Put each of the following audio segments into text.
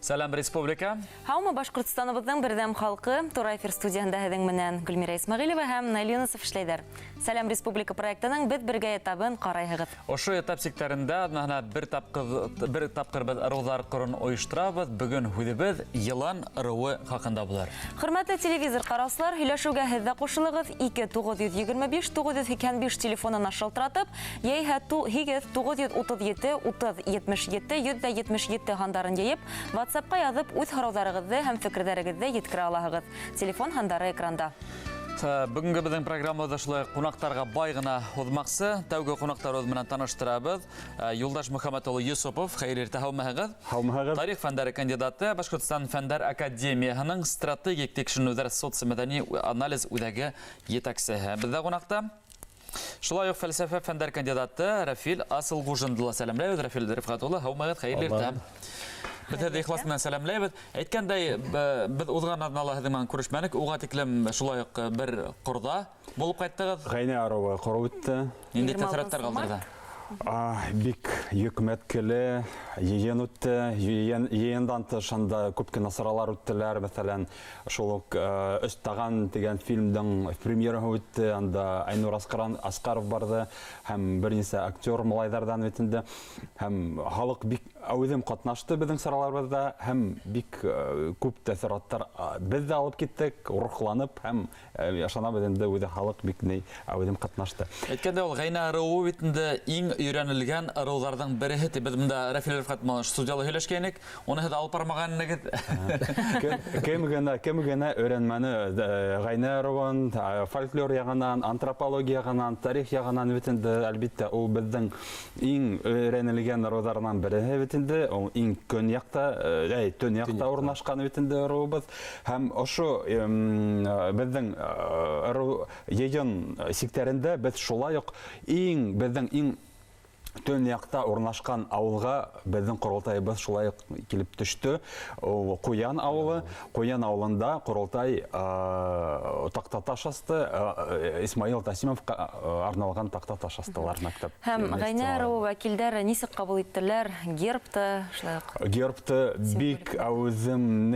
Сәлам Республика. Хаума Башкортстаныбыздың бердәм халкы Тура эфир студиясында һеҙҙең менән Гөлмира Исмәғилова һәм Наил Юнысов эшләйҙәр. Сәлам Республика проектының бит бергә этабын ҡарайһығыҙ. Ошо этап сектарында бер тапҡыр беҙ ырыуҙар ҡорон ойошторабыҙ. Бөгөн һүҙебеҙ йылан ырыуы хаҡында булыр. Хөрмәтле телевизор ҡараусылар, һөйләшеүгә һеҙ дә ҡушылығыҙ. 2-925-985 телефонына шылтыратып, йәиһә 937-30-77 һандарын йыйып, WhatsApp-ка яҙып, үҙ һорауҙарығыҙҙы һәм фекерҙәрегеҙҙе еткерә алаһығыҙ. Телефон һандары экранда. Бүгінгі біздің программада шулай қонақтарға бай ғына һуҙмаҡсы. Тәүге ҡунаҡтарыбыҙ менән таныштырабыҙ. Юлдаш Мөхәммәт улы Йосопов, хәйер иртә, һаумыһығыҙ. Һаумыһығыҙ. Тарих фәндәре кандидаты, Башҡортостан фәндәр академияһының стратегик тикшеренеүҙәр социомәҙәни анализ үҙәге етәксеһе. Беҙҙә ҡунаҡта шулай уҡ фәлсәфә фәндәр кандидаты Рәфил Асылғужиндыла сәләмләйбеҙ. Рәфил Рифҡат улы, һаумыһығыҙ, хәйерле иртә. Беҙ һеҙҙе ихлас менән сәләмләйбеҙ. Әйткәндәй, беҙ уҙған аҙнала һеҙҙең менән күрешмәнек. Уға тиклем шулай уҡ бер ҡорҙа булып ҡайттығыҙ. Ғәйнә арыуы ҡороу үтте. Ниндәй тәьҫораттар ҡалдырҙы? Бик йөкмәткеле йыйын үтте. Йыйындан тыш анда күп кенә саралар үттеләр. Мәҫәлән, шул ук «Өстаған» дигән фильмдың премьераһы үтте. Анда Айнур Аскаров барды һәм бер нисә актер малайҙарҙан үтенде. Һәм халыҡ бик әүҙем ҡатнашты беҙҙең сараларыбыҙҙа һәм бик күп тәьҫораттар беҙ ҙә алып киттек, рухланып һәм ышанабыҙ инде үҙе халыҡ бик әүҙем ҡатнашты. Әйткәндә, ул Ғәйнә арыуы бит инде иң өйрәнелгән ырыуҙарҙың береһе. Беҙ бында Рәфил Рифҡат студияла һөйләшкәйнек, уны һеҙ алып бармағанһығыҙ. Кем генә өйрәнмәне Ғәйнә арыуын, фольклор яғынан, антропология яғынан, тарих яғынан бит инде, әлбиттә, ул беҙҙең иң өйрәнелгән ырыуҙарынан береһе бит инде. Ул иң төньяҡта урынлашҡан бит инде ырыуыбыҙ. Һәм ошо беҙҙең йыйын сиктәрендә беҙ шулай уҡ беҙҙең иң төньяҡта урынлашҡан ауылға беҙҙең ҡоролтайыбыҙ шулай килеп төштө. Ул Ҡуян ауылы. Ҡуян ауылында ҡоролтай таҡтаташ асты. Исмаил Тасимовҡа арналған таҡтаташ астылар мәктәп. Һәм Ғәйнә арыуы вәкилдәре нисек ҡабул иттеләр? Гербты, шулай уҡ. Гербты бик әүҙем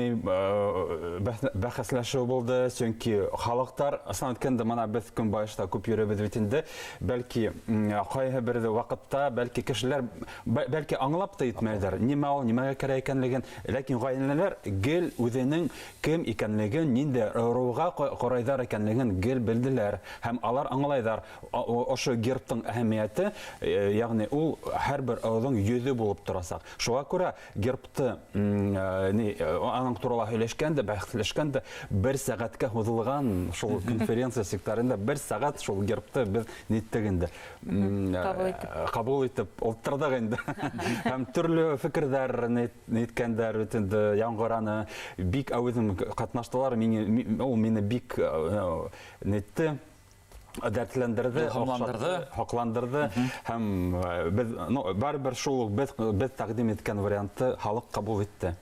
бәхәсләшеү булды. Сөнки халыҡтар, ысынлап әйткәндә, мына беҙ көнбайышта күп йөрөбөҙ бит инде. Бәлки ҡайһы бер ваҡытта бәлки кешеләр бәлки аңлап та етмәйҙәр. Нимә ул, нимәгә кәрәк икәнлеген. Ләкин ғаиләләр гел үҙенең кем икәнлеген, ниндәй ырыуға ҡарайҙар икәнлеген гел белделәр. Һәм алар аңлайҙар. Ошо гербтың әһәмиәте, ягъни ул һәр бер ырыуҙың йөҙө булып торасаҡ. Шуға күрә гербты аның турала һөйләшкәндә, бәхәсләшкәндә, 1 сәғәткә һуҙылған шул конференция сектарында 1 сәғәт шул гербты беҙ ниттек инде. Ҡабул итеп ултырҙыҡ инде. Һәм төрлө фекерҙәр ниткәндәр бит инде, яңғыраны. Бик әүҙем ҡатнаштылар. Ул мине бик нитте, дәртләндерҙе, һоҡландырҙы. Һәм барыбер шул беҙ тәҡдим иткән вариантты халыҡ ҡабул итте.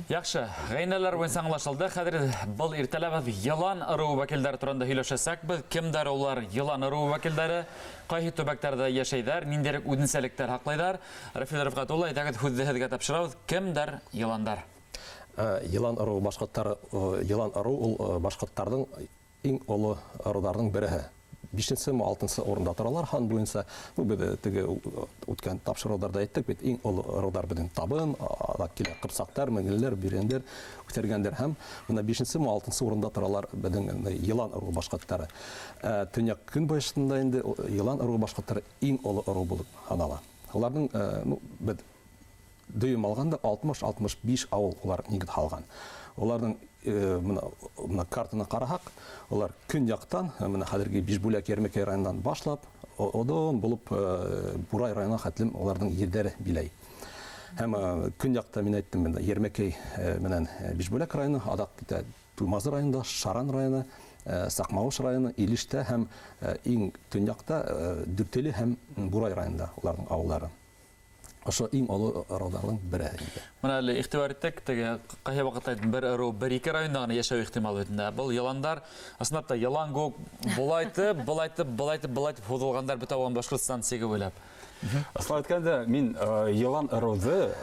Яҡшы, Ғәйнәләр буйынса аңлашылды. Хәҙер был иртәләбеҙ йылан ырыуы вәкилдәре тураһында һөйләшәсәкбеҙ. Кемдәр улар йылан ырыуы вәкилдәре? Ҡайһы төбәктәрҙә йәшәйҙәр? Ниндәй үҙенсәлектәр һаҡлайҙар? Рәфил Рифҡат улы, әйҙәгеҙ һүҙҙе һеҙгә тапшырабыҙ. Кемдәр йыландар? Йылан ырыуы башҡорттары, йылан ырыу ул башҡорттарҙың иң оло ырыуҙарҙың береһе. 5-6 урында торалар хан буйынса. Беҙ теге үткән тапшырыуҙарҙа әйттек бит, иң оло ырыуҙар беҙҙең табын, килә ҡыпсаҡтар, меңелләр, бирәндәр, күтәргәндәр һәм бына 5-6 урында торалар беҙҙең йылан ырыуы башҡорттары. Төньяҡ көнбайышында инде йылан ырыуы башҡорттары иң оло ырыу булып һанала. Уларҙың беҙ дөйөм алғанда 60-65 ауыл улар нигеҙ һалған. Уларҙың мына картаны ҡараһаҡ, улар көньяҡтан, мына хәҙерге Бишбүләк Йәрмәкәй районынан башлап, оҙон булып Бурай районына хәтлем уларҙың ерҙәре биләй. Һәм көньяҡта мин әйттем, Йәрмәкәй менән Бишбүләк районы, аҙаҡ китә Туймазы районында, Шаран районы, Саҡмауыш районы, Илештә һәм иң төньяҡта Дүртеле һәм Бурай районында уларҙың ауылдары. ошо иң олы ыруларның бире инде. Менә әле игътибар иттек, теге кайһы вакытта бер ыру, бер ике районда гына яшәү ихтимал битендә. Бұл яландар, аслында ялан гок булайтып һудылгандар бит аван Башкортстан сиге уйлап. Аслы әйткәндә, мин елан ырыуды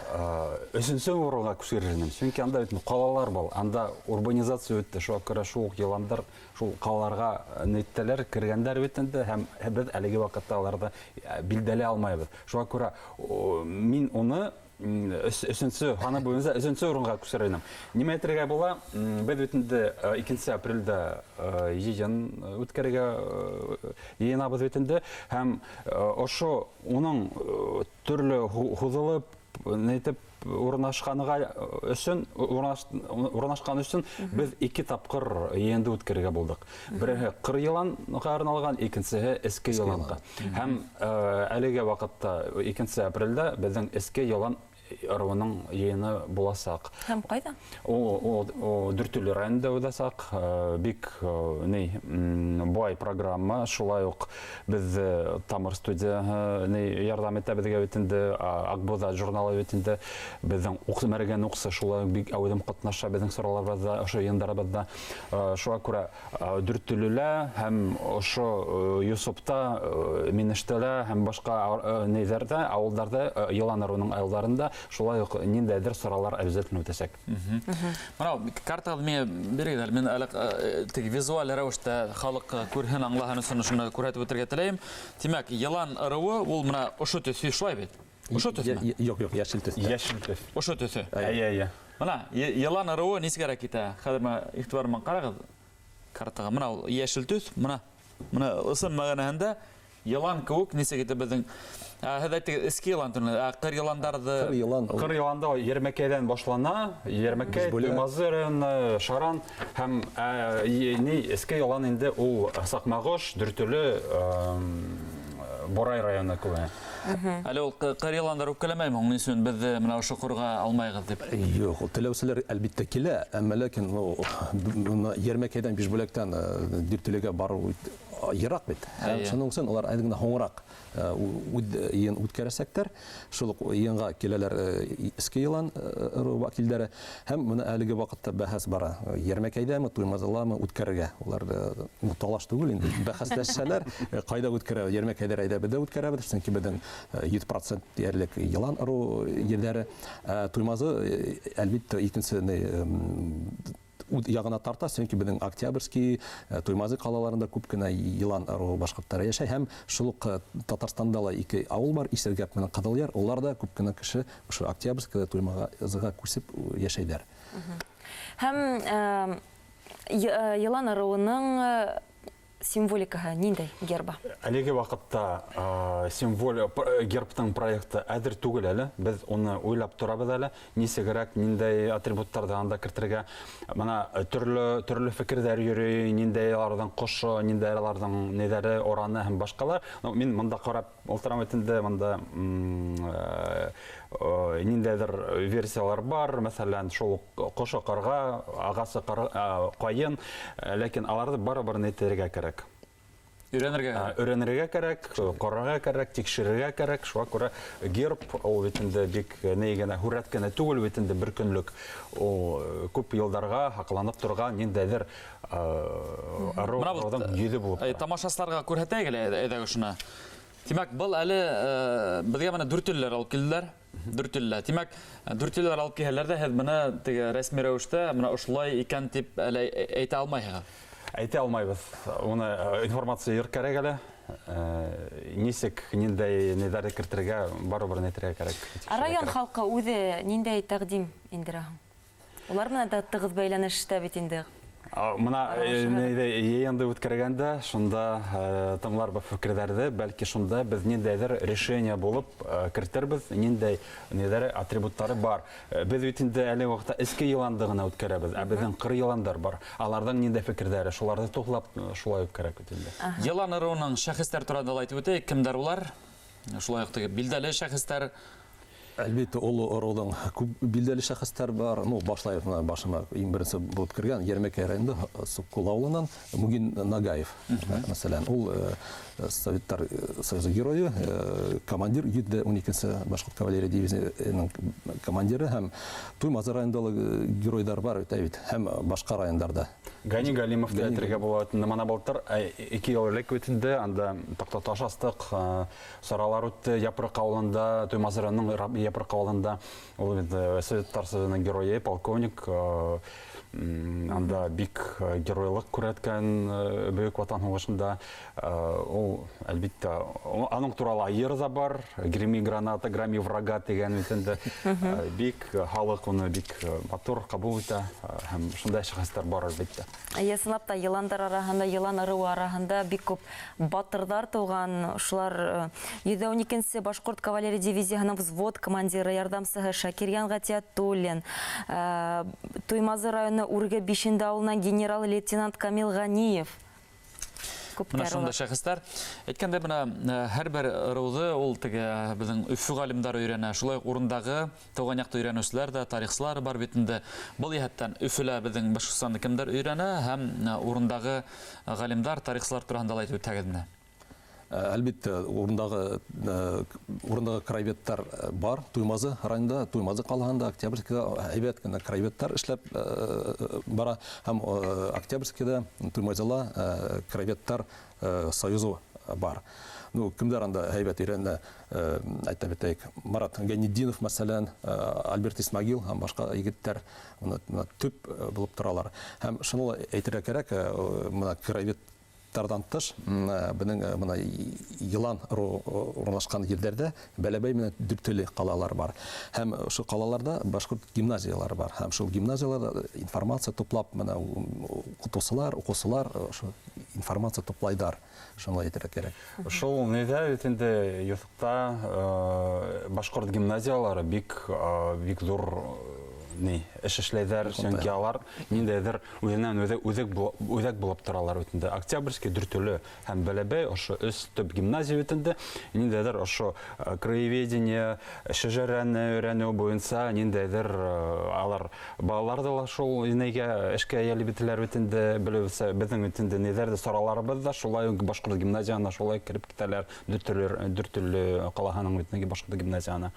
өченче урынга күчергәнем. Чөнки анда бит калалар бар. Анда урбанизация үтте. Шуңа күрә шул еландар шул калаларга нәтиҗәләр кергәндәр бит инде һәм без әлеге вакытта аларда билдәле алмайбыз. Шуңа күрә мин уны өченче ханы буенча өченче урынга күчергәнем. Нимә әйтергә була? Без бит инде 2 апрельдә йыен үткәрергә йыенабыз бит инде һәм ошо уның төрле хузылып нәйтеп урнашкан өчен без 2 тапкыр йыенды үткәрергә булдык. Бере кыр еланга арналган, икенчесе эске еланга. Һәм әлеге вакытта 2 апрельдә безнең эске елан ырыуның йыены буласак. Һәм кайда? О Дүртөйле районында уйдасак, бик бай программа, шулай ук без Тамыр студия ярдәм итә безгә бит инде, Акбоза журналы бит инде, безнең укымәргән уксы шулай бик әүдем катнаша безнең сораларыбызда, ошо йыендарыбызда. Шуңа күрә Дүртөйлелә һәм ошо Юсупта, Минештәлә һәм башка нәйләрдә, авылларда елан ырыуның айылларында шулай ук ниндәйдер соралар обязательно үтәсәк. Менә картаны мне бирегез, мен әле теге визуаль рәвештә халык күрһен, аңлаһын өчен шуны күрһәтеп үтәргә теләйм. Димәк, елан ырыуы ул менә ошо төсе шулай бит. Ошо төсме? Юк, яшел төс. Яшел төс. Ошо төсе. Әйе. Менә елан ырыуы нисегәрәк китә? Хәзер менә игътибармен карагыз. Картага менә ул яшел төс, менә ысым мәгънәһендә елан кебек нисеге безнең Хәдәтте эске елан турында, кыр еландарды... Кыр еланда Ермәкәйдән башлана, Ермәкәй, Туймазы районы, Шаран һәм эске елан инде ул Сакмагош, Дүртөйле, Борай районы күрә. Әле ул кыр еландар үпкәләмәйме, уның өчен без менә ошо кырга алмайбыз дип. Юк, теләүселәр әлбәттә килә, әмма ләкин Ермәкәйдән Бишбүләктән Дүртөйлегә бару ерак бит. Шуның өчен алар әдегенә хоңрак йыен үткәрәсәктер. Шул йыенга киләләр эске елан вәкилләре һәм моны әлеге вакытта бәхәс бара. Ермәкәйдәме, Туймазыламы үткәрергә. Алар талаш түгел инде. Бәхәсләшәләр, кайда үткәрә? Ермәкәйдә әйдәбездә үткәрәбез, чөнки безнең 7% диярлек елан ыру ерләре. Туймазы әлбәттә икенче ягына тарта, чөнки безнең Октябрьский, Туймазы калаларында күп кенә елан ыру башкортлары яшәй һәм шул ук Татарстанда ла 2 авыл бар, Исергәп менән Кыдылъяр, улар да күп кенә кеше ошо Октябрьский, Туймазыга күсеп яшәйләр. Һәм елан ырыуының символикаһы ниндәй герба? Әлеге вакытта гербтың проекты әзер түгел әле. Без уны уйлап торабыз әле. Нисегәрәк, ниндәй атрибуттарда анда кертергә. Менә төрле фикерләр йөри, ниндәйләрдән кошы, ниндәйләрдән нидәре ораны һәм башкалар. Мин монда карап ултырам инде, монда ниндәйдер версиялар бар. Мәсәлән, шул кошы карга, агасы кайын, ләкин аларды барыбер нәтиҗәгә кирәк. Өйрәнергә кирәк, карарга кирәк, тикшерергә кирәк. Шуңа күрә герб ул бит инде бик нигәнә хүрәт кенә түгел бит инде бер көнлек. Ул күп елларга хакланып торган ниндәйдер ырыудан йөзе булып. Тамашачыларга күрһәтәйек әйдәгез шуны. Димәк, был әле безгә менә Дүртөйлеләр алып килделәр. Дүртөйлеләр. Димәк, Дүртөйлеләр алып киләләр дә һез моны теге рәсми рәвештә менә ошулай икән дип әйтә алмайсыз. Әйтә алмайбыз. Уны информация йөркәрәк әле. Нисек, ниндәй нидәре кертергә, барыбер нәтиҗәгә кирәк. Район халкы үзе ниндәй тәкъдим индерә? Улар менә дә тыгыз бәйләнештә бит инде. Мына йыенды үткәргәндә, шунда тыңлар бу фикерләрне, бәлки шунда без ниндәйдер решение булып кертербез, ниндәй нидәре атрибуттары бар. Без бит инде әле вакытта эске еланды гына үткәрәбез, ә безнең кыр еландар бар. Алардан ниндәй фикерләре, шуларны туплап шулай үткәрәк бит инде. Елан ырыуның шәхесләр турында әйтеп үтәйек, кемдер улар? Шулай ук билдәле шәхесләр. Әлбәттә, ул орудың күп билдәле шәхестәр бар. Ну, башлай башыма иң беренче булып кергән Ермәкәй районында Суккул авылыннан Мугин Нагаев. Мәсәлән, ул Советтар Союзы герое, командир 112-нче башкорт кавалерия дивизиясенең командиры һәм Туймазы районындагы геройдар бар бит, һәм башка районнарда. Гани Галимов театрга булат мана былтыр 2 ел элек үтенде, анда Тактаташ астык, саралар үтте Япрак авылында, Туймазы районының Япрак авылында, ул бит Советтар Союзының герое, полковник, анда бик геройлык күрәткән Бөек Ватан һугышында. Ул әлбәттә аның туралы айырза бар, Греми граната, Грами врага дигән үтенде. Бик халык уны бик матур кабул итә һәм шундай шәхестәр бар әлбәттә. Ясынлап та еландар арасында, елан ырыу арасында бик күп батырдар туган. Шулар 112-нче башкорт кавалерия дивизиясының взвод командиры, ярдәмчесе Шакирян Гатиятуллин, Туймазы районы Урге 5-нче авылыннан генерал-лейтенант Камил Ганиев. Менә шунда шәхестәр. Әйткәндә, менә һәрбер ырыуды ул теге безнең Өфө галимдары өйрәнә. Шулай урындагы туган якты өйрәнүчеләр дә, тарихчылар бар бит инде. Бу яһәттән Өфөлә безнең Башкортстанны кемдер өйрәнә һәм урындагы галимдар, тарихчылар турында әйтеп үтәгез менә. Әлбәттә, урындагы краеведтар бар. Туймазы районында, Туймазы калаһында, Октябрьскийдә әйбәт кенә краеведтар эшләп бара һәм Октябрьскийдә, Туймазыла краеведтар союзы бар. Ну, кемдер анда әйбәт өйрәнә, әйтеп әйтәйек, Марат Гайнетдинов, мәсәлән, Альберт Исмагил һәм башка егетләр төп булып торалар. Һәм шуны әйтергә кирәк, менә краевед тардан тыш, безнең мына Елан урнашкан җирләрдә Бәләбәй менән Дүртөйле калалар бар. Һәм шу калаларда башкорт гимназиялары бар. Һәм шул гимназияларда информация туплап, менә укытучылар, шу информация туплайдар. Шуны әйтергә кирәк. Шул нидә инде Юсупта башкорт гимназиялары бик зур эш эшләйләр, чөнки алар ниндәйдер үзеннән үзәк булып торалар үтенде. Октябрьский, Дүртөйле һәм Бәләбәй ошо өс төп гимназия үтенде. Ниндәйдер ошо краеведение, шәҗәрәне өйрәнү буенча ниндәйдер алар балалар да шул инәгә эшкә ялы битләр үтенде, беләсә безнең үтенде нидәр дә сораларыбыз да шулай ук башкорт гимназиясына шулай кирип китәләр. Дүртөйле калаһының үтенге башкорт гимназиясына.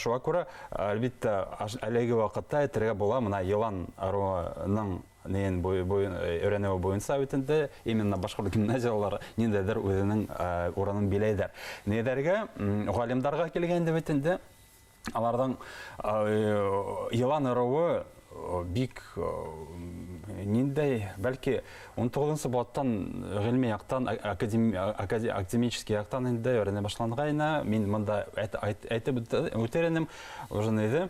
Шуңа күрә әлбәттә әлеге вакытта әйтергә була, менә Елан аруының нен өйрәнүе буенча үтенде, именно башкорт гимназиялары ниндәйдер үзенең урынын биләйдер. Нидәргә галимдарга килгәндә үтенде, алардан Елан аруы бик ниндәй, бәлки 19-нчы баттан гыйльми яктан, академический яктан инде өйрәнә башлангайна, мин монда әйтеп үтеренем, уже нидә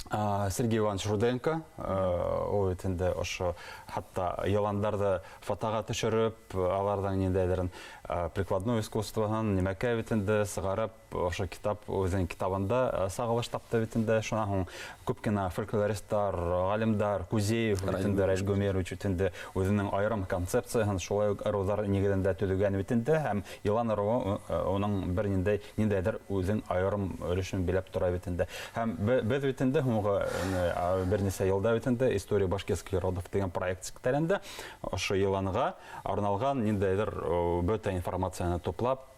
Сергей Иванович Руденко, ул инде ошо хатта Еландарды фотога төшереп, алардан ниндәйдер прикладное искусстводан немәкә битендә сыгарып, ошо китап үзенең китабында сагылыш тапты битендә. Шуннан һуң күп кенә фольклористлар, галимдар, Кузеев битендә, Рәҗгомерович битендә үзенең аерым концепциясын шулай ук ырулар нигезендә төзегән битендә һәм Елан ыруы уның бер ниндәйдер үзенең аерым өлешен биләп тора битендә. Һәм без битендә бер ничә елда битендә история башкирских родов дигән проект сектәрендә ошо Еланга арналган ниндәйдер бөтен информацияны туплап,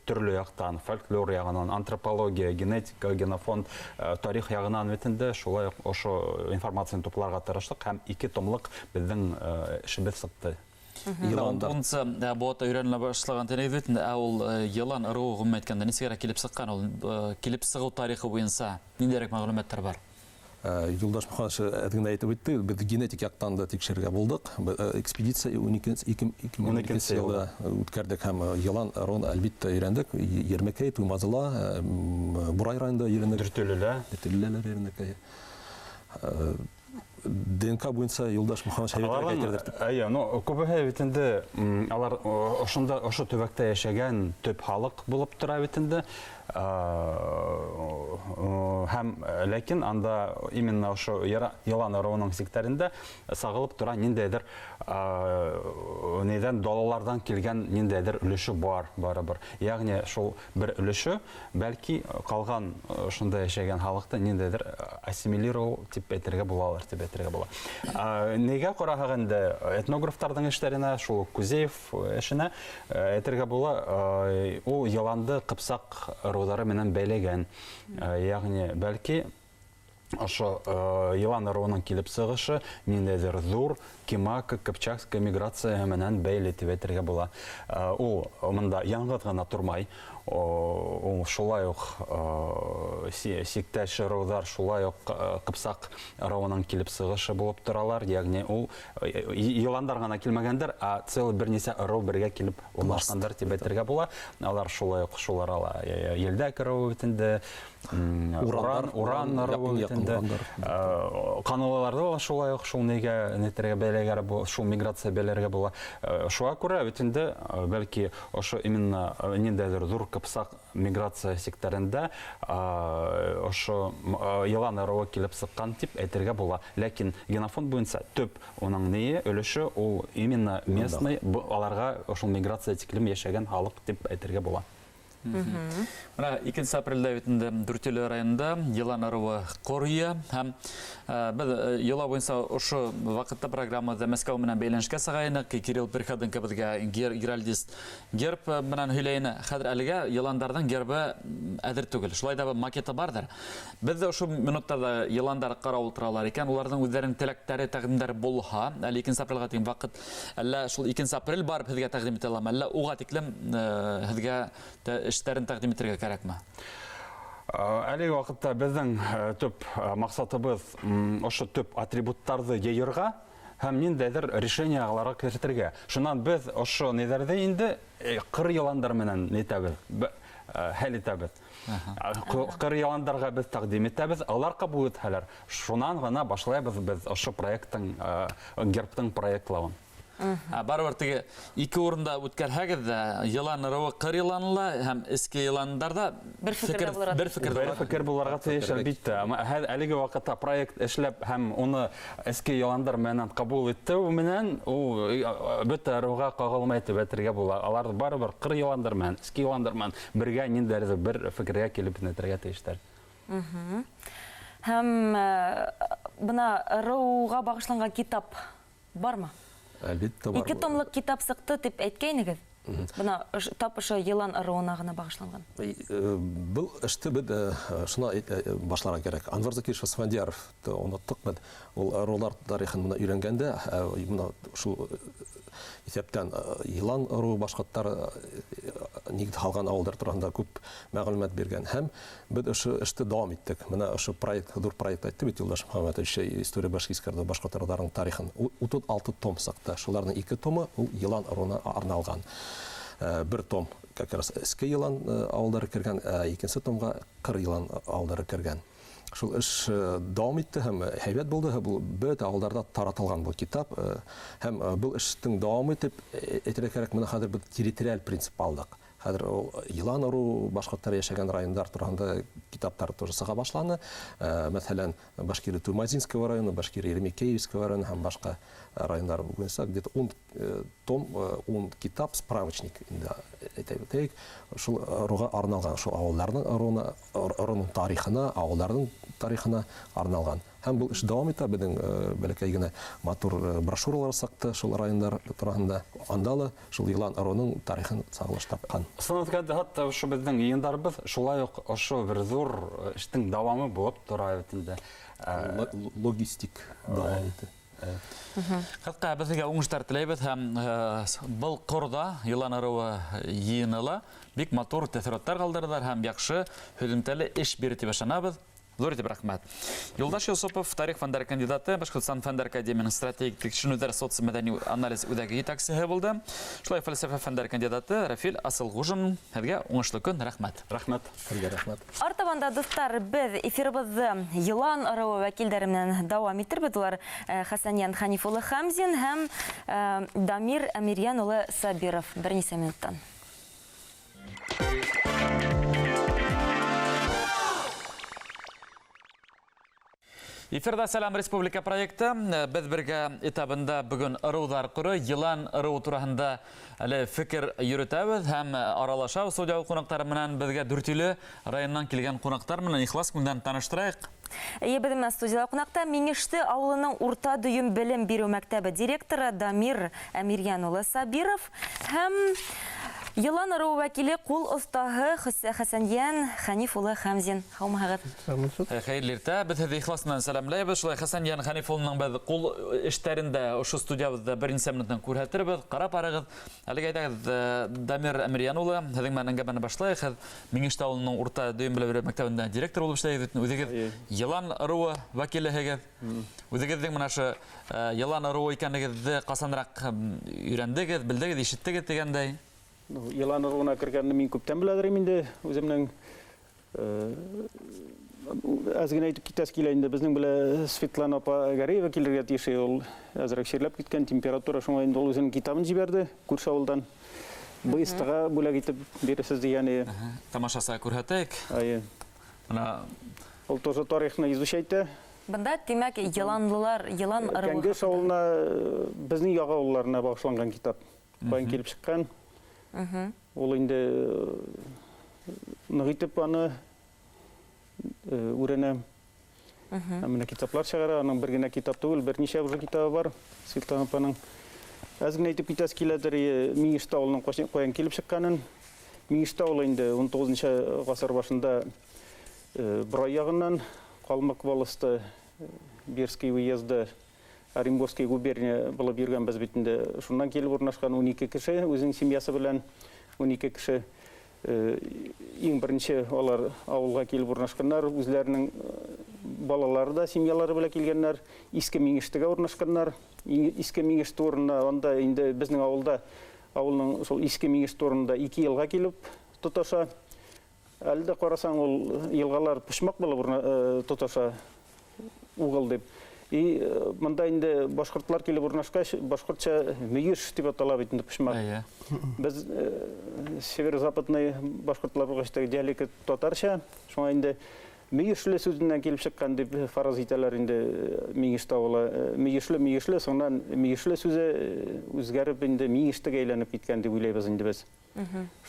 төрле яктан, фольклор ягынан, антропология, генетика, генофонд, тарих ягынан битендә шулай ошо информацияны тупларга тырыштык һәм 2 томлык безнең эшебез сыкты. Унсы бота өйрәнелә башлаган тәнәгез бит, ул Елан ыруы гомум әйткәндә нисәгә килеп сыккан, ул килеп сыгу тарихы буенча ниндирәк мәгълүматлар бар? Юлдаш Мөхәммәтшә әйтгәндә әйтеп үтте, без генетик яктан да тикшерергә булдык. Экспедиция 2012 елда үткәрдек һәм Елан ыруын әлбәттә өйрәндек. Ермәкәй, Туймазыла, Бурай районында өйрәндек. Дүртөйлеләр өйрәндек. ДНК буенча Юлдаш Мөхәммәд Шәйбәтов әйтәләр. Әйе, ну күбеһе бит инде алар ошонда ошо төбәктә яшәгән төп халык булып тора бит инде. Һәм ләкин анда именно ошо Елан аруының секторында сагылып тора ниндәйдер нидән далалардан килгән ниндәйдер өлеше барыбер. Ягъни шул бер өлеше бәлки калган шунда яшәгән халыкты ниндәйдер ассимилировал дип әйтергә була. Нигә караганда этнографтарның эшләренә шул Кузеев эшенә әйтергә була, ул Еланды Кыпсак рулары менән бәйләгән. Ягъни бәлки ошо Елан аруының килеп сыгышы ниндәйдер зур Кимак-Кыпчакская миграция менән бәйле дип әйтергә була. Ул монда яңгыт гына тормай. Ул шулай ук сиктәш рулар шулай ук Кыпсак аруының килеп сыгышы булып торалар. Ягъни ул Еландар гына килмәгәндер, а целый берничә ару бергә килеп урнашкандар дип әйтергә була. Алар шулай ук шулар ала Елдәк аруы битендә, Уран аруы битендә. Каналларда шулай ук шул нигә нетергә бәйләгәр бу шул миграция бәйләргә була. Шуңа күрә битендә бәлки ошо именно ниндәйдер зур Кыпсак миграция секторында ошо Елан аруы килеп сыккан дип әйтергә була. Ләкин генофонд буенча төп уның ние өлеше ул именно местный аларга ошол миграция тиклем яшәгән халык дип әйтергә була. Мына 2 апрельдә битендә Дүртөйле районында Елан аруы корыя һәм без йола буенча ошо вакытта программада Мәскәү менән бәйләнешкә сагайны Кирилл Приходенко безгә геральдист герб менән һөйләйне. Хәзер әлегә Еландарның гербы әзер түгел. Шулай да макеты бардыр. Без ошо минуттарда Еландар каравыл торалар икән, уларның үзләренең теләктәре, тәкъдимнәре булһа, әле 2 апрельгә тиң вакыт, әллә шул 2 апрель барып безгә тәкъдим итә аламы, әллә уга тиклем безгә эшләрен тәкъдим итәргә кирәкме? Әлеге вакытта безнең төп максатыбыз ошо төп атрибуттарны җыярга һәм ниндәйдер решение аларга кертергә. Шуннан без ошо нидәрдә инде кыр Еландар менән нитәбез, хәл итәбез. Кыр Еландарга без тәкъдим итәбез, алар кабул итәләр. Шуннан гына башлайбыз без ошо проекттың гербтың проектлавын. Барыбер теге ике урында үткәрһәгез дә Елан аруы кыр Еланлы һәм эске Еландарда бер фикер буларга тиеш әлбәттә. Әлеге вакытта проект эшләп һәм уны эске Еландар менән кабул итте, менән ул бөтә аруга кагылмай дип әйтергә була. Алар барыбер кыр Еландар менән, эске Еландар менән бергә ниндәйдер бер фикергә килеп нетергә тиештәр. Һәм бына аруга багышланган китап бармы? Әлбәттә бар. 2 томлык китап сыкты дип әйткәйнегез. Бына тап ошо Елан аруына гына багышланган. Бу эште бит шуна башларга кирәк. Анвар Закиров Асфандияров оныттык бит. Ул арулар тарихын моны өйрәнгәндә, моны шул исәптән Елан аруы башкаттар нигез халган авылдар турында күп мәгълүмат биргән һәм без ошо эште дәвам иттек. Менә ошо проект, Худур проект айтты бит Юлдаш Мөхәммәтович, история башкискарда башкаттарның тарихын 36 том сакта. Шуларның 2 томы ул Елан аруына арналган. Бер том как раз эске Елан авылдары кергән, икенче томга кыр Елан авылдары кергән. Шул эш дәвам итте һәм һәйбәт булды. Бу бөтә авылдарда таратылган бу китап һәм бу эштең дәвам итеп әйтергә кирәк, менә хәзер бер территориаль принцип алдык. Хәзер Елан аруы башкаттар яшәгән районнар турында китаптар тоже сыга башланы. Мәсәлән, Башкирия Тумазинского района, Башкирия Еремекеевского района һәм башка районнар буенча где-то 10 том, 10 китап, справочник инде әйтәбез. Шул аруга арналган, шул авылларның аруының тарихына, авылларның тарихына арналган. Һәм бу эш дәвам итә, безнең бәләкәй генә матур брошюралар сакты шул районнар турында. Андалы шул Елан аруының тарихын саклаш тапкан. Санатканда хатта ошо безнең йыйындарыбыз шулай ук ошо бер зур эштең дәвамы булып тора бит инде. Логистик дәвам итә. Хәтта безгә уңышлар теләйбез һәм был корда Елан аруы йыйыныла бик матур тәэсиратлар калдырдылар һәм яхшы һөҗүмтәле эш бирде дип ышанабыз. Зор итеп рәхмәт. Юлдаш Юсупов, тарих фәннәре кандидаты, Башкортстан фәннәр академиясының стратегик тикшерүләр социомәдәни анализ үдәге итәкчесе булды. Шулай фәлсәфә фәннәре кандидаты Рафил Асылгужин, һәргә уңышлы көн, рәхмәт. Рахмет. Рәхмәт. Артабанда дуслар, без эфирыбызды Елан ырыуы вәкилләре менән дәвам иттербез. Улар Хәсәниян Хәниф улы Хәмзин һәм Дамир Әмирян улы Сабиров. Берничә минуттан. Эфирда Сәлам Республика проекты. Без бергә этабында бүген ырыудар құры, Елан ырыуы турасында әле фикер йөртәбез һәм аралашабыз. Студия кунаклары менән безгә Дүртөйле районнан килгән кунаклар менән ихлас күңелдән таныштырайык. Ебедеме студияда кунакта Миңеште авылының урта дөйем белем бирү мәктәбе директоры Дамир Әмирян улы Сабиров һәм Елан ырыуы вәкиле кул остаһы Хәсәниян Хәниф улы Хәмзин. Һаумыгыз. Хәйрле иртә. Без һеҙҙе ихласынан сәламләйбез. Шулай Хәсәниян Хәниф улының без кул эштәрендә ошо студиябызда беренче минуттан күрһәтербез. Карап арыгыз. Әлегә әйтәгез Дамир Әмирян улы, һеҙҙең менән әңгәмәне башлайык. Һеҙ Миңеште авылының урта дөйем белем бирү мәктәбендә директор булып эшләйсез. Үҙегеҙ Елан ырыуы вәкилеһегеҙ. Үҙегеҙҙең менә ошо Елан ырыуы икәнлегегеҙҙе ҡасанраҡ өйрәндегеҙ, белдегеҙ, ишеттегеҙ дигәндәй. Елан ырыуына кергәнне мин күптән беләдер инде. Үземнең аз гына әйтеп китәс килә инде. Безнең белә Светлана апа Гареева килергә тиеш, ул әзрәк ширләп киткән, температура шуңа инде ул үзенең китабын җибәрде күрше авылдан. БСТга бүләк итеп бирәсез дигәне. Тамашасы күрһәтәйек. Менә Ул тоже тарихны изучайтты. Бында димәк Еланлылар, Елан ырыуы. Кәңгәш авылына безнең яга авылларына багышланган китап. Баян килеп чыккан. Ул инде нык итеп аны үрәнә. Менә китаплар чыгара, аның бер генә китап түгел, берничә уже китабы бар. Светлана апаның. Аз гына әйтеп китәс киләдер, Миңеште авылының каян килеп чыкканын. Миңеште авылы инде 19 гасыр башында Брай ягыннан Калмык волосты Берский уезды Оренбургский губерния булып йөргән без бит инде. Шуннан килеп урнашкан 12 кеше, үзенең семьясы белән 12 кеше. Иң беренче алар авылга килеп урнашканнар, үзләренең балалары да семьялары белән килгәннәр. Иске Миңештегә урнашканнар. Иске Миңеште урынына анда инде безнең авылда авылның шул Иске Миңеште урынында 2 елга килеп тоташа. Әлдә карасаң ул елгалар пушмак булып тоташа угыл дип. И монда инде башкортлар килеп урнашкач, башкортча Миңеш дип атала бит инде пушмак. Без северо-западный башкортлар булгач диалект татарча, шуңа инде Миңешле сүзеннән килеп чыккан дип фараз итәләр инде Миңеште авылы. Миңешле, соңнан Миңешле сүзе үзгәреп инде Миңештегә әйләнеп киткән дип уйлыйбыз инде без.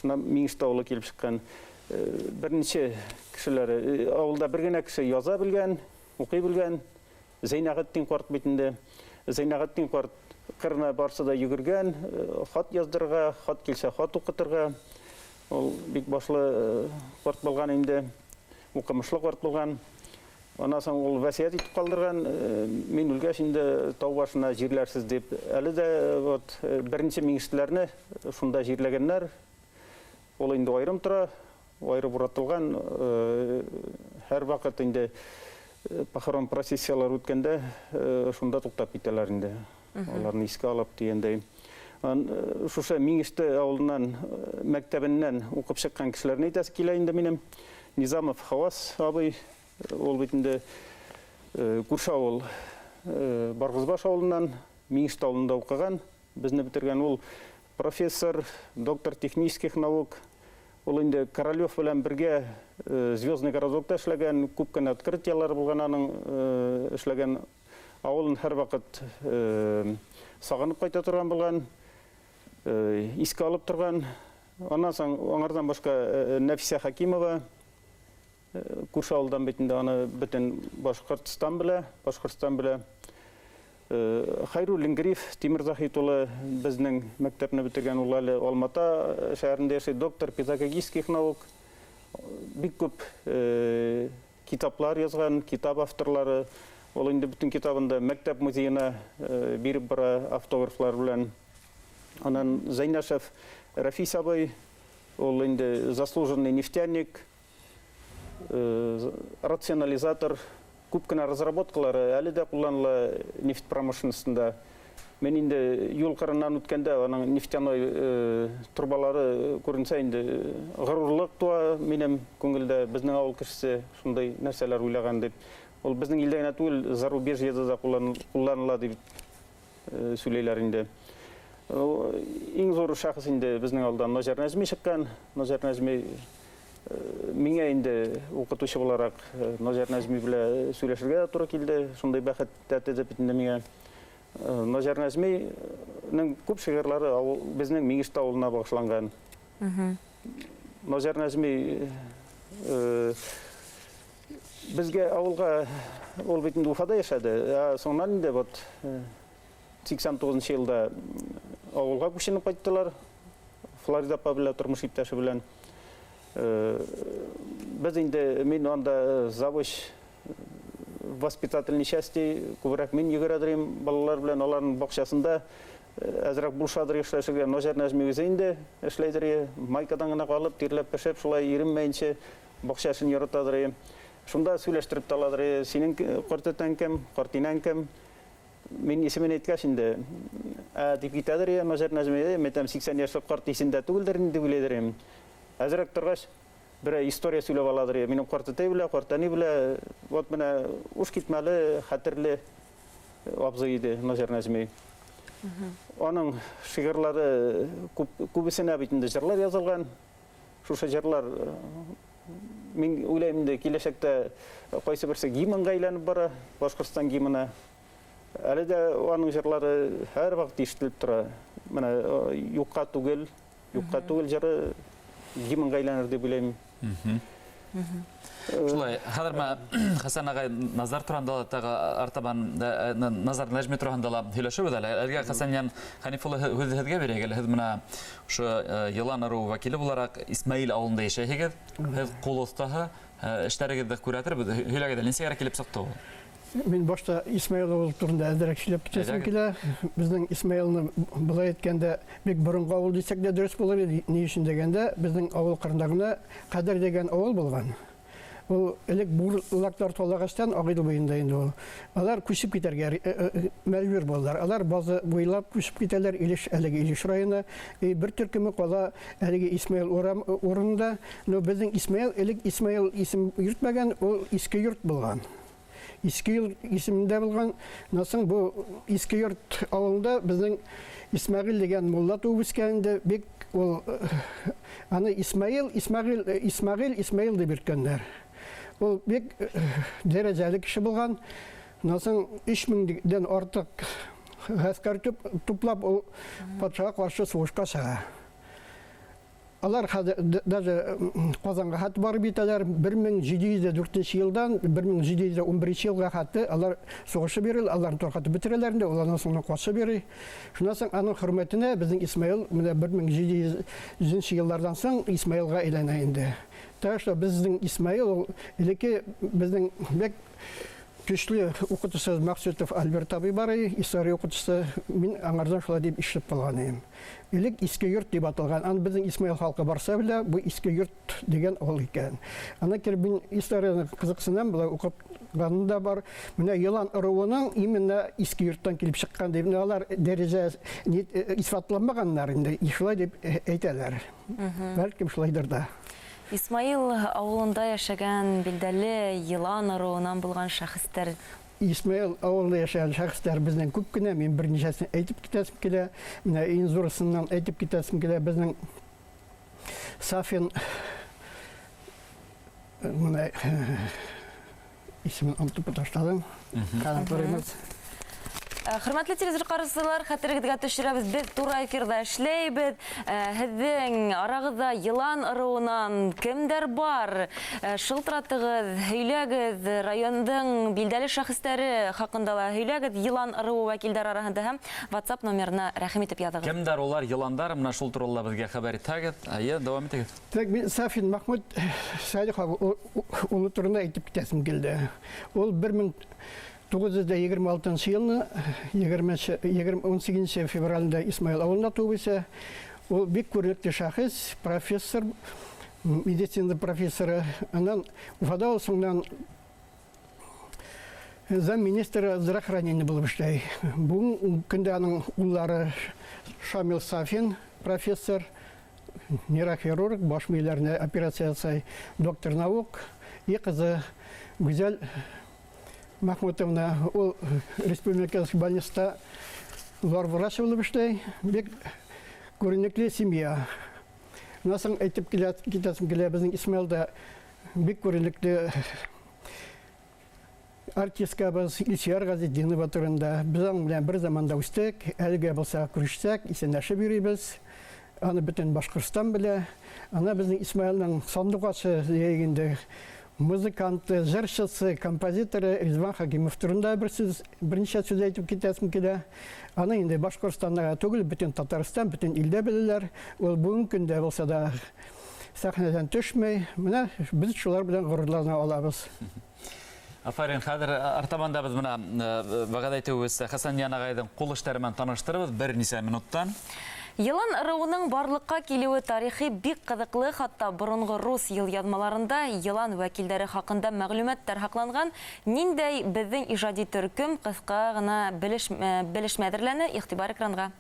Шуннан Миңеште авылы килеп чыккан. Берничә кешеләр авылда бер генә кеше яза белгән, укый белгән. Зәйнәгатдин карт бит инде. Зәйнәгатдин карт кырына барса да йөгергән, хат яздырга, хат килсә хат укытырга. Ул бик башлы карт булган инде. Укымышлы карт булган. Аннан соң ул васыят итеп калдырган, мин үлгәч инде тау башына җирләрсез дип. Әле дә вот беренче Миңештеләрне шунда җирләгәннәр. Ул инде аерым тора, аерып уратылган. Һәр вакыт инде похорон процессиялар үткәндә шунда туктап китәләр инде. Аларны искә алып дигәндәй. Шушы Миңеште авылыннан мәктәбеннән укып чыккан кешеләрне әйтәс килә инде минем. Низамов Хавас абый, ул бит инде күрше авыл Баргызбаш авылыннан Миңеште авылында укыган. Безне битергән ул профессор, доктор технических наук. Ул инде Королёв белән бергә Звездный городокта эшләгән, күп кенә открытиялар булган аның эшләгән. Авылын һәр вакыт сагынып кайта торган булган, искә алып торган. Аннан соң аңардан башка Нәфисә Хакимова күрше авылдан бит инде аны бөтен Башкортстан белә. Хайруллин Гриф Тимир Захит улы безнең мәктәпне битергән, ул әле Алмата шәһәрендә яши, доктор педагогических наук. Бик күп китаплар язган, китап авторлары. Ул инде бүтән китабында мәктәп музеена биреп бара автографлар белән. Аннан Зайнашев Рафис абый, ул инде заслуженный нефтяник. рационализатор, көп кенә разработкалары әле дә кулланыла нефть промышленностында. Мен инде юл кырынан үткәндә аның нефтяной трубалары күренсә инде горурлык туа минем күңелдә, безнең авыл кешесе шундай нәрсәләр уйлаган дип. Ул безнең илдә генә түгел, зарубежьеда да кулланыла дип сөйләйләр инде. Иң зур шәхес инде безнең авылдан Назар Нәҗми чыккан. Назар Нәҗми миңа инде укытучы буларак Назар Нәҗми белән сөйләшергә туры килде. Шундай бәхет тәтеде бит инде миңа. Назар Нәҗминең күп шигырьләре безнең Миңешт авылына багышланган. Назар Нәҗми безгә авылга ул бит инде Уфада яшәде. Соңнан инде вот 89 елда авылга күченеп кайттылар. Флорида белән тормыш иптәше белән. Без инде мин анда завуч воспитательной части күбрәк мин йөгерәдем балалар белән аларның бакчасында әзрәк булшадыр эшләшергә. Назар Нәҗми үзе инде эшләйдер, майкадан гына калып, тирләп пешеп, шулай иренмәенчә бакчасын яратадыр. Шунда сөйләштереп таладыр. Синең картетән кем, картинән кем? Мин исемен әйткәч инде, дип китәдер, Назар Нәҗми, мәтәм 80 яшьлек карт исендә түгелдер инде дип уйлыйдыр. Әзрәк торгач бер история сөйләп аладыр. Минем картетай белән, картани белән, вот менә уш китмәле, хәтерле абзый иде Назар Нәҗми. Аның шигырьләре күбесенә бит инде җырлар язылган. Шушы җырлар мин уйлыйм инде киләчәктә кайсы берсе гимнга әйләнеп бара, Башкортстан гимны. Әле дә аның җырлары һәр вакыт ишетелеп тора. Менә юкка түгел җыры гимнга әйләнер дип уйлыйм. Шулай, хәзер Хәсән агай Назар турында артабан Назар Нәҗми турында һөйләшәбез әле. Әлегә Хәсән Хәниф улы һүзгә бирәгә. Һез менә шу Елан Ару вәкиле буларак Исмаил авылында яшәйсез. Һез кул остаһы, эшләрегезне күрәтер. Һөйләгәдә нисәгә килеп сыкты ул? Мен башта Исмаил авыл турында әзрәк сөйләп китәсем килә. Безнең Исмаилны булай әйткәндә бик борынгы авыл дисәк дә дөрес булыр иде. Ни өчен дигәндә, безнең авыл кырындагына Кадер дигән авыл булган. Ул элек бурлактар толагачтан Агыйдыл буенда инде ул. Алар күчеп китәргә мәҗбүр булдылар. Алар базы буйлап күчеп китәләр Илеш әлеге Илеш районы. Бер төркеме кала әлеге Исмаил урынында. Но безнең Исмаил элек Исмаил исем йөртмәгән, ул иске йорт булган. Иске йорт исемендә булган. Насың бу иске йорт авылында безнең Исмаил дигән мулла туып үскәндә бик ул аны Исмаил дип йөрткәннәр. Ул бик дәрәҗәле кеше булган. Насың 3000дән артык гаскәр туплап ул патшага каршы сугышка чыга. Алар даже Казанга хат барып итәләр. 1704 елдан 1711 елга хаты алар сугышы бирел, аларны таркатып бетерәләр инде, уларның соңына кашы бирә. Шуннан соң аның хөрмәтенә безнең Исмаил менә 1700 еллардан соң Исмаилга әйләнә инде. Так что безнең Исмаил элеке безнең бек көчле укытучы Максутов Альберт абый бар, история укытучысы, мин аңардан шулай дип ишетеп калган идем. Элек иске йорт дип аталган. Аны безнең Исмаил халкы барса белә, бу иске йорт дигән авыл икән. Аны кирәк мин историяны кызыксынам, булай укыганда бар. Менә Елан ыруының именно иске йорттан килеп чыккан дип алар дәрәҗә исфатланмаганнар инде. Шулай дип әйтәләр. Бәлкем шулайдыр да. Исмаил авылында яшәгән билдәле Елан ыруынан булган шәхестәр. Исмаил авылында яшәгән шәхестәр безнең күп кенә, мин берничәсен әйтеп китәсем килә. Менә иң зурысыннан әйтеп китәсем килә. Безнең Сафин менә исемен онытып таштадым. Карантөрмәс. Хөрмәтле телезрукарсылар, хәтерегезгә төшерәбез, без тура эфирда эшләйбез. Һезнең арагызда Елан ыруынан кемдер бар? Шылтыратыгыз, һөйләгез, райондың билдәле шәхестәре хакында һөйләгез, Елан ыруы вәкилләре арасында һәм WhatsApp номерына рәхим итеп языгыз. Кемдер улар Еландар, менә шул турында безгә хәбәр итәгез. Дәвам итегез. Так, мин Сафин Махмуд Салих улы турында әйтеп китәсем килде. Ул 1926 елны 18 февральдә Исмаил авылында туып үсә. Ул бик күренекле шәхес, профессор, медицина профессоры. Анан Уфада соңдан замминистра здравоохранения был баштай. Бүгін күнде аның уллары Шамил Сафин профессор, нейрохирург, баш мийләренә операция ясай, доктор наук, и кызы Гүзәл Махмутовна, ул республикалық больниста врач булып эшләй, бик күренекле семья. Насың әйтеп китәсем килә, безнең Исмаилда бик күренекле артистка без Илсияр Газетдинова турында. Без аның белән бер заманда үстек, әлегә булса күрешсәк, исәнләшеп йөрибез. Аны бөтен Башкортстан белә. Ана безнең Исмаилның сандугачы дигәндә музыканты, җырчысы, композиторы Ризван Хакимов турында берничә сүз әйтеп китәсем килә. Аны инде Башкортстанда түгел, бөтен Татарстан, бөтен илдә беләләр. Ул бүген көндә булса да сәхнәдән төшмәй. Менә без шулар белән горурлана алабыз. Афарин, хәзер артаманда без менә вәгъдә итүебез Хәсән Янагайдың кул эшләрен таныштырабыз бер нисә минуттан. Йылан ырыуының барлыкка килүе тарихи бик кызыклы, хатта борынгы рус елъязмаларында йылан вәкилләре хакында мәгълүматлар хакланган. Ниндәй безнең иҗади төркем кыска гына белешмәдерләне, игътибар экранга.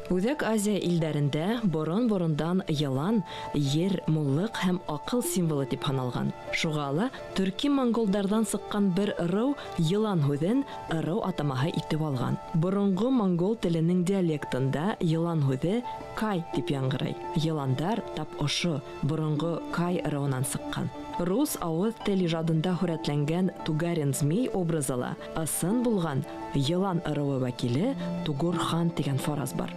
Үҙәк Азия илдәрендә борон-борондан йылан, ер, муллык һәм акыл символы дип һаналган. Шуга ла төрки-монголдардан сыккан бер ырыу йылан һүҙен ырыу атамаһы итеп алган. Боронго монгол теленең диалектында йылан һүҙе кай дип яңгырай. Йыландар тап ошо боронго кай ырыуынан сыккан. Рус авыз тел ижадында һүрәтләнгән Тугарин змей образыла ысын булган йылан ырыуы вәкиле Тугурхан дигән фараз бар.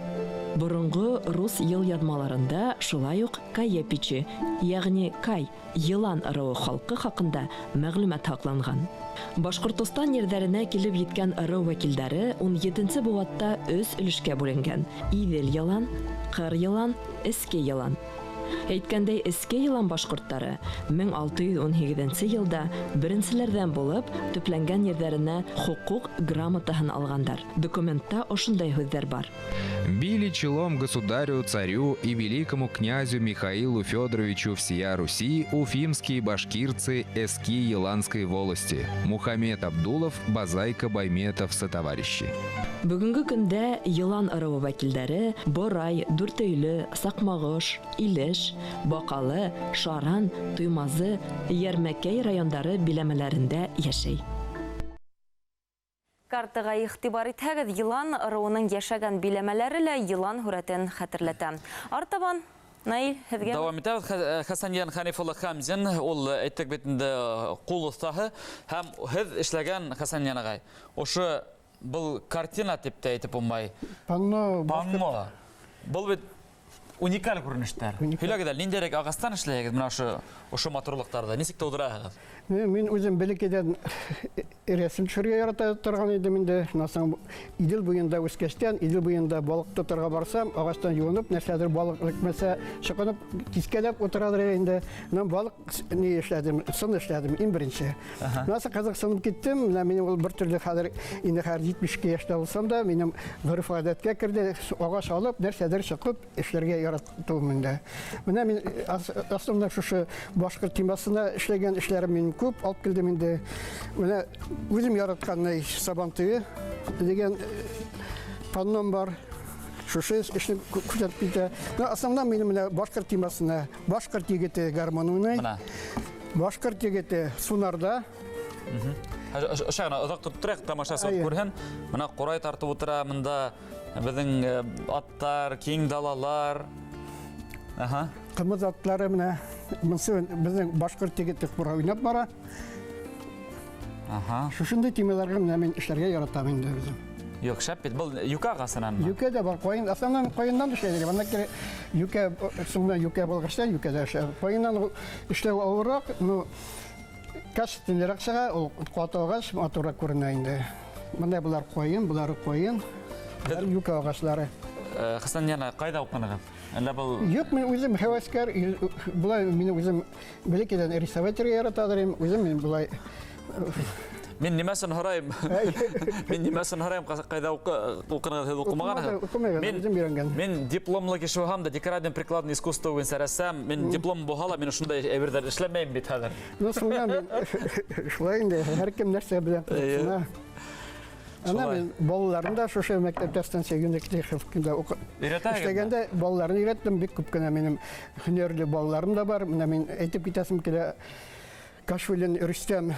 Борынгы рус елъязмаларында шулай ук Каепичи, ягъни Кай, йылан ырыуы халкы хакында мәгълүмат хакланган. Башкортстан ерҙәренә килеп еткән ырыу вәкилдәре 17нче быуатта 3 өлешкә бүленгән. Идел йылан, Кыр йылан, Эске йылан. Әйткәндәй, Эске йылан башкорттары 1618 елда беренселәрдән булып төпләнгән ерҙәренә хукук грамотаһын алгандар. Документта ошондай һүҙҙәр бар. Били челом государю, царю и великому князю Михаилу Федоровичу всея Руси уфимские башкирцы Эски Еланской волости. Мухаммед Абдулов, Базайка Байметов сотоварищи. Бүгінгі көндә йылан ырыуы вәкилдәре Борай, Дүртөйлө, Саҡмағош, Илеш, Баҡалы, Шаран, Туймазы, Йәрмәкәй райондары биләмәләрендә йәшәй. Картага игътибар итһәгеҙ, йылан ырыуының йәшәгән биләмәләре лә йылан һүрәтен хәтерләтә. Артабан Наил, һеҙгә. Дәвам итәбеҙ. Хәсән Хәнифуллы Хәмзин, ул әйттек бит инде ҡул оҫтаһы һәм һеҙ эшләгән Хәсән Янағай. Ошо был картина тип тә әйтеп булмай. Панно. Был бит уникаль күренештәр. Һөйләгеҙ, ниндәйерәк ағастан эшләйегеҙ менә ошо матурлыҡтарҙы? Нисек тыуҙыраһығыҙ? Мин үзем бәләкәйдән рәсем төшөргә ярата торган идем инде. Насаң Идел буенда үскәчтән, Идел буенда балык тотарга барсам, агачтан юынып, нәрсәдер балык лекмәсә, чыгынып, кискәләп утырадыр инде. Мен балык ни эшләдем, сын эшләдем иң беренче. Насаң кызыксынып киттем, менә ул бер төрле хәзер инде 70 яшьтә булсам да, минем гырыф гадәткә керде, агач алып, нәрсәдер чыгып эшләргә яратуым инде. Менә мин аслында шушы башкорт темасына эшләгән эшләрем минем күп, алып килдем инде. Менә үзем яраткан Сабантыйы дигән панном бар. Шушы эшне күзәтеп китә. Основном минем менә башкорт темасына, башкорт егете гармон уйнай. Башкорт егете Сунарда. Ошағына оҙаҡ тоттырайыҡ тамашасы күрһен. Менә ҡурай тартып ултыра, мында беҙҙең аттар, киң далалар. Ҡымыҙ аттары менә беҙҙең башҡорт егете ҡурай уйнап бара. Шушындай темаларға менә мин эшләргә яратам инде үзем. Юҡ, шәп бит, был юка ағасынанмы? Юка да бар, ҡайын, основном ҡайындан эшләйҙәр. Ана кире юка, соңынан юка булғаштан юка да эшләй. Ҡайындан эшләү ауыраҡ, ну качественныйыраҡ сыға, ул ҡаты ағас матурыраҡ күренә инде. Мында булар ҡайын, булары ҡайын, юка ағаслары. Хәсән Янағай, ҡайҙа уҡынығыҙ? Юк, мен үзем һәвәскәр, булай мин үзем бәләкәйҙән рисовать итергә яратадыр, үзем мин булай Мен немесін һорайым. Мен немесін һорайым, қайда оқыңыз, һез оқымаған. Мен дипломлы кеше һәм дә декоративный прикладный искусство буенча рәссам. Мен диплом булһа, мен шундай әйберләр эшләмәйм бит хәзер. Ну, шулай инде, һәркем нәрсә белән. Ана мен балаларымда шушы мәктәптә станциягендә хәлкендә эшләгәндә балаларны өйрәттем, бик күп кенә минем һөнәрле балаларым да бар. Менә мин әйтеп китәсем килә, Кашвилин Рөстәм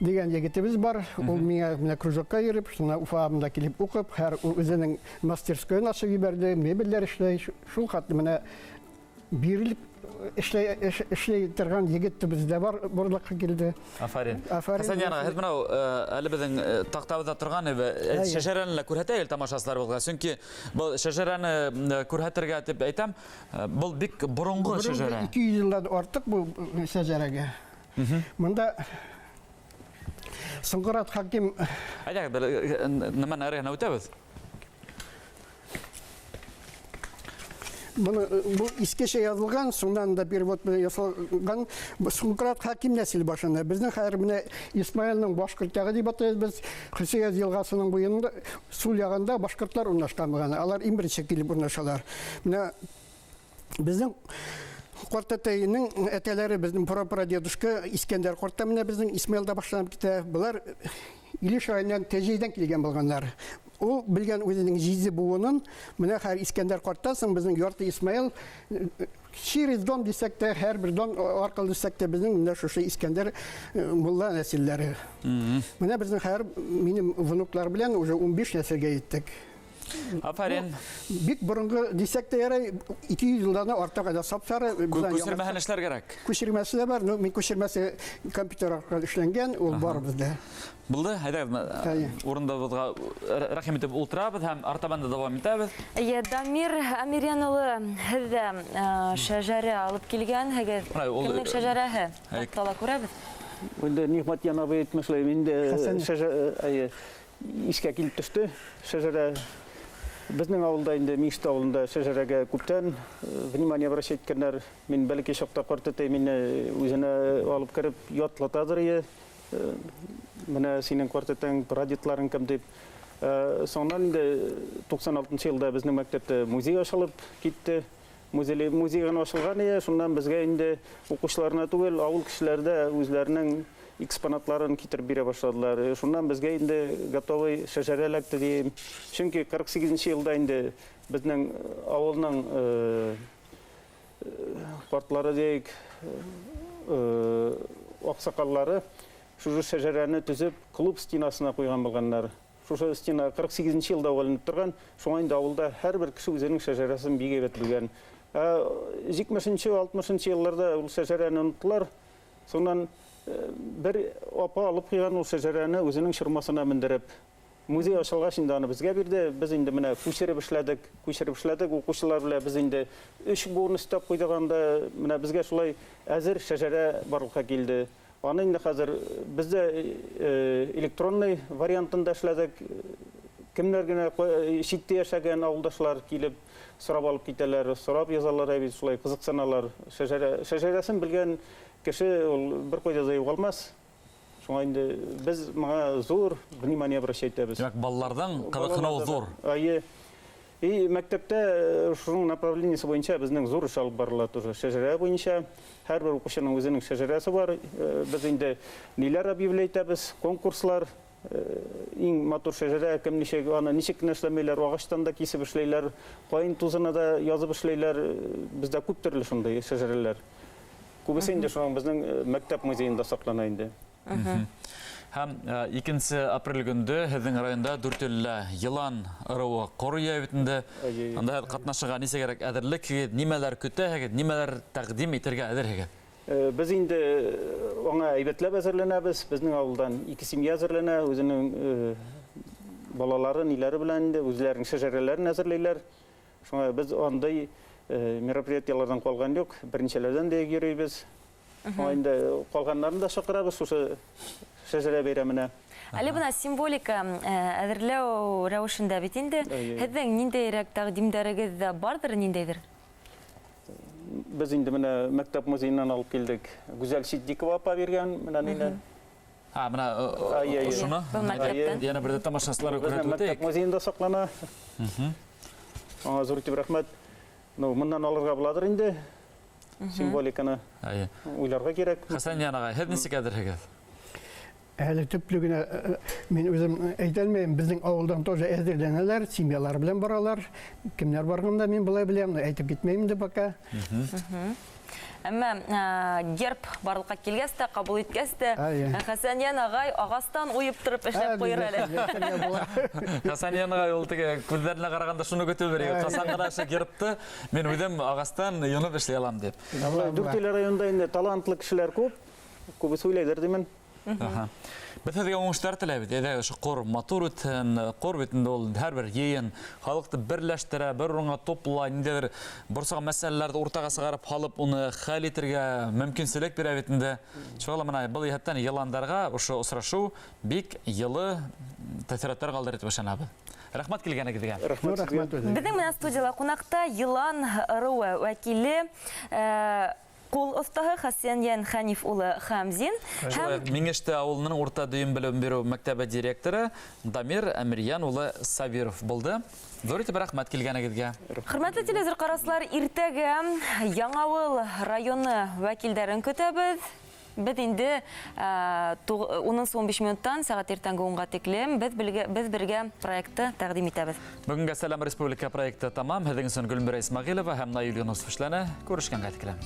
дигән егетебез бар. Ул миңа менә кружокка йөреп, шуны Уфамда килеп укып, һәр үзенең мастерскойын ачып җибәрде, мебельләр эшләй. Шул хәтле менә бирелеп эшләй торган егет бездә бар, бурлыкка килде. Афарин. Хәсән яна, һез менә әле безнең тактабызда торган шәҗәрәне күрһәтә ил тамашасылар булга. Чөнки бу шәҗәрәне күрһәтергә дип әйтәм, бу бик борынгы шәҗәрә. 200 елдан артык бу шәҗәрәгә. Монда Соңгырат хаким әйдәгез, нимәне әрәгенә үтәбез? Бу искеше язылган, соңдан да перевод ясалган. Соңгырат хаким нәсел башында. Безнең хәзер менә Исмаилның башкорт ягы дип атыйбыз. Хусея елгасының буенда сул ягында башкортлар урнашкан булган. Алар иң беренче килеп урнашалар. Менә безнең Кортатайның әтәләре безнең прапрадедушка Искәндәр Корта менә безнең Исмаилда башланып китә. Булар Илеш районыннан Тәҗейдән килгән булганнар. Ул белгән үзенең җизе буынын, менә һәр Искәндәр Кортасын безнең ярты Исмаил через дон дисәк тә, һәр бер дон аркылы дисәк тә безнең менә шушы Искәндәр мулла нәселләре. Менә безнең һәр минем внуклар белән уже 15 нәселгә җиттек. Афарин. Бик борынгы дисәк тә ярый 200 елдан артык да сапсары. Күчермәһен эшләр кирәк. Күчермәсе дә бар, но мин күчермәсе компьютер аркылы эшләнгән, ул бар бездә. Булды, әйдәгез, урындабызга рәхим итеп ултырабыз һәм артабанда дәвам итәбез. Дамир Амирян улы, һез дә шәҗәрә алып килгән, кемнең шәҗәрәһе? Тала күрәбез. Инде Нигъмәт янабы әйтмәшләр, инде шәҗәрә искә килеп төште. Шәҗәрә безнең авылда инде Мишт авылында шәҗәрәгә күптән внимание обращать иткәннәр. Мин бәлки шакта картытай мине үзенә алып кереп ятлатадыр. Менә синең квартетаң прадедларың кем дип. Соңнан инде 96 елда безнең мәктәптә музей ачылып китте. Музейга ачылган иде, шуннан безгә инде укучыларына түгел, авыл кешеләрдә үзләренең экспонатларын китереп бирә башладылар. Шуннан безгә инде готовый шәҗәрә эләкте дим. Чөнки 48 елда инде безнең авылның картлары дейк, аксакаллары шушы шәҗәрәне төзеп клуб стенасына куйган булганнар. Шушы стена 48 елда алынып торган. Шуңа инде авылда һәрбер кеше үзенең шәҗәрәсен бик әйбәт белгән. 70-60 елларда ул шәҗәрәне оныттылар. Соңнан бер апа алып куйган ул шәҗәрәне үзенең чырмасына мендереп музей ачылгач инде аны безгә бирде. Без инде менә күчереп эшләдек. Укучылар белән без инде 3 буын өстәп куйдыганда менә безгә шулай әзер шәҗәрә барлыкка килде. Аны инде хәзер бездә электронный вариантында эшләдек. Кемнәр генә читтә яшәгән авылдашлар килеп сорап алып китәләр, сорап язалар, бит шулай кызыксаналар. Шәҗәрәсен белгән кеше ул бер кайда да югалмас. Шуңа инде без моңа зур внимание обращать итәбез. Димәк, балалардан кызыксыну зур. Мәктәптә шуның направлениесе буенча безнең зур эш алып барыла тоже. Шәҗәрә буенча һәрбер укучының үзенең шәҗәрәсе бар. Без инде ниләр объявлять итәбез, конкурслар, иң матур шәҗәрә кем ничек эшләмәйләр, агачтан да кисеп эшләйләр, кайын тузына да язып эшләйләр. Бездә күп төрле шундый шәҗәрәләр. Күбесе инде шуның безнең мәктәп музеенда саклана инде. Һәм 2 апрель көндә һезнең районда дүртелле елан ырыуы корыя битендә. Анда катнашырга нисә кирәк әзерлек, нимәләр көтә, нимәләр тәкъдим итәргә әзер. Без инде аңа әйбәтләп әзерләнәбез. Безнең авылдан 2 семья әзерләнә, үзенең балалары, ниләре белән инде үзләренең шәҗәрәләрен әзерләйләр. Шуңа без андай мероприятиялардан калган юк, беренчеләрдән дә йөрибез. Шуңа инде калганнарын да чакырабыз шушы шәҗәрә бәйрәменә. Әле бына символика әзерләү рәвешендә бит инде. Һезнең ниндәйрәк тәкъдимдәрегез бардыр, ниндәйдер? Без инде менә мәктәп музееннан алып килдек. Гүзәл Сиддикова апа биргән менә нинә. Мына шуны. Бұл мәктептен. Яна бірді тамашасылары Безнең күрәтіп мәктәп өтейік. музейында саклана. Аңа зур итеп рәхмәт. Моннан алырга буладыр инде. Символиканы уйларга кирәк. Хасан Янаға, һеҙ нисек әҙерһегеҙ? Әле төплүгенә мин үзем әйтәлмәйем, безнең авылдан тоже әзерләнәләр, семьялар белән баралар. Кемнәр барганда мин булай беләм, әйтеп китмәйем дә пока. Әмма герб барлыкка килгәс тә, кабул иткәс тә, Хасан Янагай агастан уйып торып эшләп куйыр әле. Хасан Янаға ул теге күлдәренә караганда шуны көтү берәй. Хасан гына гербты мен үҙем ағастан йонып эшләй алам дип. Дүртөйле районда инде талантлы кешеләр күп. Күбе сөйләйдер димен. Без һеҙгә уңыштар теләйбез. Әйҙә, ошо ҡор матур үтһен, ҡор битендә ул һәр бер йыйын халыҡты берләштерә, бер урынға топлай, ниндәйҙер борсаған мәсьәләләрҙе уртаға сығарып һалып, уны хәл итергә мөмкинселек бирә бит инде. Шуға ла мына был йәһәттән йыландарға ошо осрашыу бик йылы тәьҫораттар ҡалдырыр дип ышанабыҙ. Рәхмәт килгәнегеҙгә. Рәхмәт. Безнең менән студияла ҡунаҡта Йылан ырыуы вәкиле Ҡул оҫтаһы Хасаньян Хәниф улы Хәмзин һәм Миңеште ауылының урта дөйөм белем биреү мәктәбе директоры Дамир Әмирйән улы Сабиров булды. Зур итеп рәхмәт килгәнегеҙгә. Хөрмәтле телевизор ҡараусылар, иртәгә Яңауыл районы вәкилдәрен көтәбеҙ. Без инде 10-15 минуттан сәғат иртәнге 10-ға тиклем без бергә проектты тәҡдим итәбеҙ. Бөгөнгә Сәләм Республика проекты тамам. Һеҙҙең өсөн Гөлмирә Исмәғилова һәм Наил Юнусов эшләне. Күрешкәнгә тиклем.